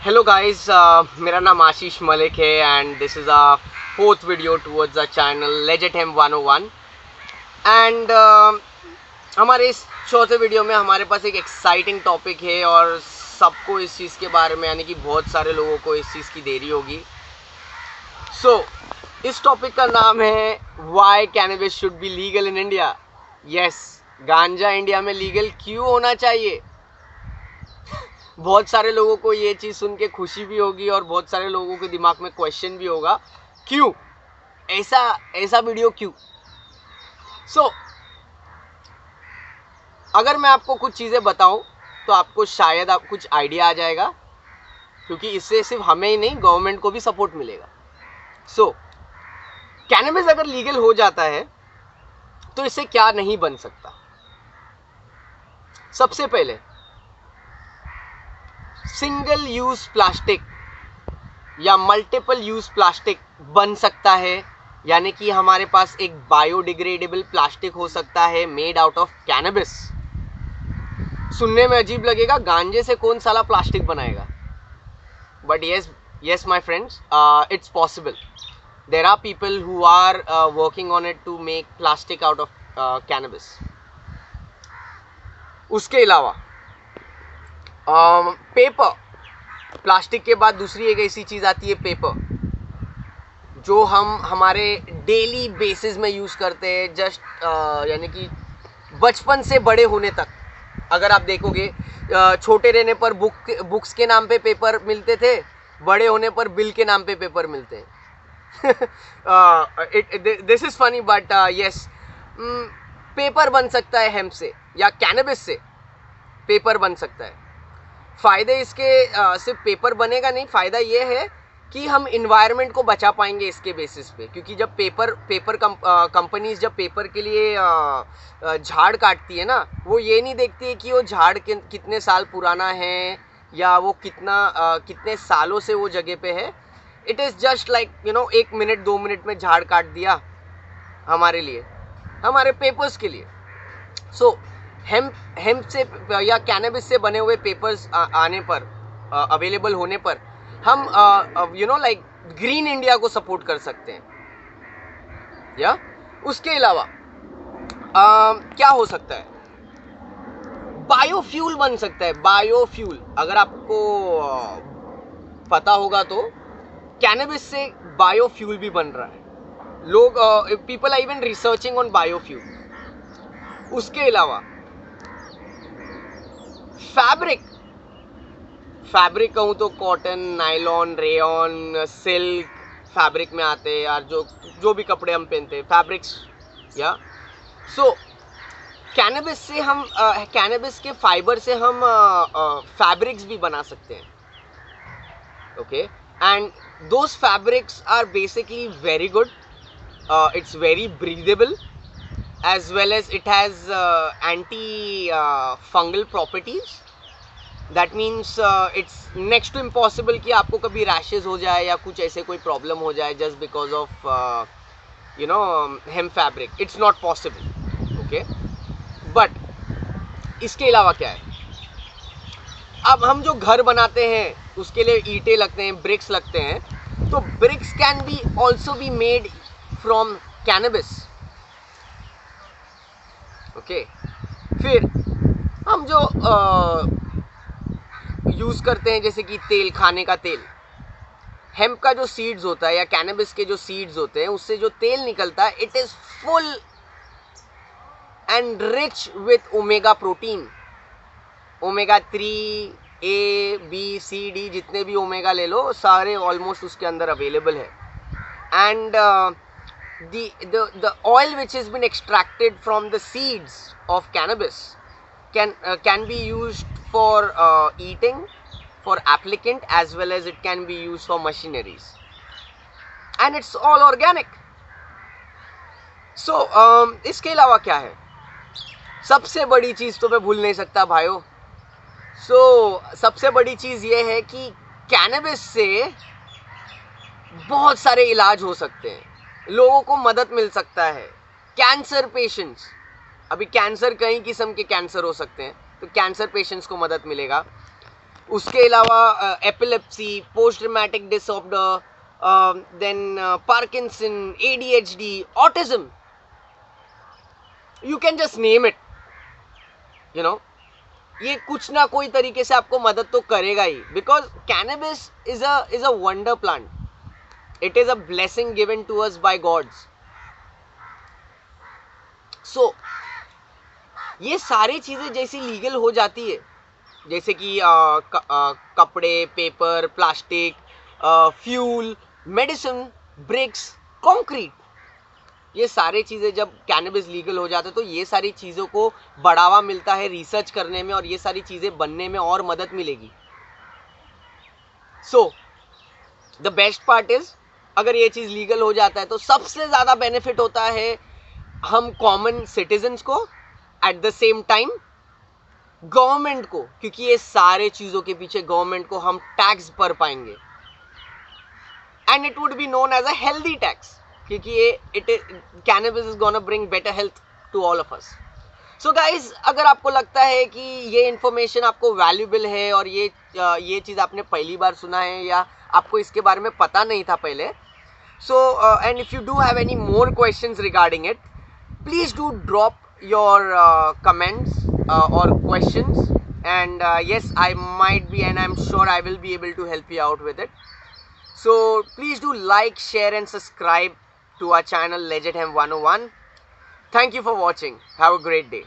Hello guys, मेरा नाम आशीष मलिक है and this is a fourth video towards the channel legit hemp 101 and हमारे इस चौथे वीडियो में हमारे पास एक एक्साइटिंग टॉपिक है और सबको इस चीज़ के बारे में, यानी कि बहुत सारे लोगों को इस चीज़ की देरी होगी। इस टॉपिक का नाम है why cannabis should be legal in India. Yes, गांजा इंडिया में लीगल क्यों होना चाहिए। बहुत सारे लोगों को ये चीज़ सुन के खुशी भी होगी और बहुत सारे लोगों के दिमाग में क्वेश्चन भी होगा, क्यों ऐसा वीडियो क्यों। अगर मैं आपको कुछ चीज़ें बताऊं तो आपको शायद कुछ आइडिया आ जाएगा, क्योंकि इससे सिर्फ हमें ही नहीं, गवर्नमेंट को भी सपोर्ट मिलेगा। कैनबिस अगर लीगल हो जाता है तो इससे क्या नहीं बन सकता। सबसे पहले सिंगल यूज प्लास्टिक या मल्टीपल यूज प्लास्टिक बन सकता है, यानी कि हमारे पास एक बायोडिग्रेडेबल प्लास्टिक हो सकता है मेड आउट ऑफ कैनबिस। सुनने में अजीब लगेगा, गांजे से कौन साला प्लास्टिक बनाएगा, but yes my friends, it's possible. There are people who are working on it to make plastic out of cannabis. उसके अलावा पेपर, प्लास्टिक के बाद दूसरी एक ऐसी चीज़ आती है पेपर, जो हम हमारे डेली बेसिस में यूज़ करते हैं, जस्ट यानी कि बचपन से बड़े होने तक। अगर आप देखोगे, छोटे रहने पर बुक्स के नाम पे पेपर मिलते थे, बड़े होने पर बिल के नाम पे पेपर मिलते हैं। This is funny but yes, paper बन सकता है हेम्प से या कैनबिस से पेपर बन सकता है। फ़ायदे इसके सिर्फ पेपर बनेगा नहीं, फ़ायदा ये है कि हम इन्वायरमेंट को बचा पाएंगे इसके बेसिस पे, क्योंकि जब पेपर कंपनीज जब पेपर के लिए झाड़ काटती है ना, वो ये नहीं देखती है कि वो झाड़ कितने साल पुराना है या वो कितने सालों से वो जगह पे है। It is just like 1 minute 2 minute में झाड़ काट दिया हमारे लिए, हमारे पेपर्स के लिए। हेम्प से या कैनबिस से बने हुए पेपर्स आने पर, अवेलेबल होने पर, हम लाइक ग्रीन इंडिया को सपोर्ट कर सकते हैं। या उसके अलावा क्या हो सकता है, बायोफ्यूल बन सकता है। बायोफ्यूल, अगर आपको पता होगा तो कैनबिस से बायोफ्यूल भी बन रहा है। लोग, people are even researching on biofuel. उसके अलावा फैब्रिक कहूँ तो cotton, nylon, rayon, silk fabric में आते हैं यार, जो भी कपड़े हम पहनते हैं, फैब्रिक्स। या कैनबिस से हम कैनबिस के फाइबर से हम फैब्रिक्स भी बना सकते हैं। Okay, and those fabrics are basically very good, it's very breathable as well as it has anti fungal properties. That means it's next to impossible कि आपको कभी rashes हो जाए या कुछ ऐसे कोई प्रॉब्लम हो जाए just because of hemp fabric. It's not possible. Okay, but इसके अलावा क्या है, अब हम जो घर बनाते हैं उसके लिए ईंटें लगते हैं, ब्रिक्स लगते हैं, तो bricks can be also be made from cannabis. Okay, फिर हम जो यूज़ करते हैं, जैसे कि तेल, खाने का तेल, हेम्प का जो सीड्स होता है या कैनबिस के जो सीड्स होते हैं, उससे जो तेल निकलता है, it is full and rich with omega protein, omega 3, A, B, C, D, जितने भी ओमेगा ले लो, सारे ऑलमोस्ट उसके अंदर अवेलेबल है। And the oil which has been extracted from the seeds of cannabis can be used for eating, for applicant, as well as it can be used for machineries, and it's all organic. इसके अलावा क्या है, सबसे बड़ी चीज़ तो मैं भूल नहीं सकता भाइयों। सबसे बड़ी चीज़ ये है कि कैनबिस से बहुत सारे इलाज हो सकते हैं, लोगों को मदद मिल सकता है। कैंसर पेशेंट्स, अभी कैंसर कई किस्म के कैंसर हो सकते हैं, तो कैंसर पेशेंट्स को मदद मिलेगा। उसके अलावा epilepsy, post traumatic disorder, then Parkinson, ADHD, autism, you can just name it, you know, ये कुछ ना कोई तरीके से आपको मदद तो करेगा ही, because cannabis is a wonder plant, it is a blessing given to us by gods. So ये सारी चीजें जैसी लीगल हो जाती है, जैसे कि कपड़े, paper, plastic, fuel, medicine, bricks, concrete, ये सारी चीज़ें जब कैनबिस लीगल हो जाता है तो ये सारी चीज़ों को बढ़ावा मिलता है रिसर्च करने में, और ये सारी चीज़ें बनने में और मदद मिलेगी. So the best part is, अगर ये चीज़ लीगल हो जाता है तो सबसे ज़्यादा बेनिफिट होता है हम कॉमन सिटीजन्स को, at the same time government को, क्योंकि ये सारे चीज़ों के पीछे गवर्नमेंट को हम टैक्स भर पाएंगे, and it would be known as a healthy tax, क्योंकि ये cannabis is gonna bring better health to all of us. So guys, अगर आपको लगता है कि ये इन्फॉर्मेशन आपको वैल्यूबल है और ये चीज़ आपने पहली बार सुना है या आपको इसके बारे में पता नहीं था पहले, so and if you do have any more questions regarding it, please do drop your comments or questions, and yes, I might be, and I'm sure I will be able to help you out with it. So please do like, share and subscribe to our channel Legend Hem 101. Thank you for watching. Have a great day.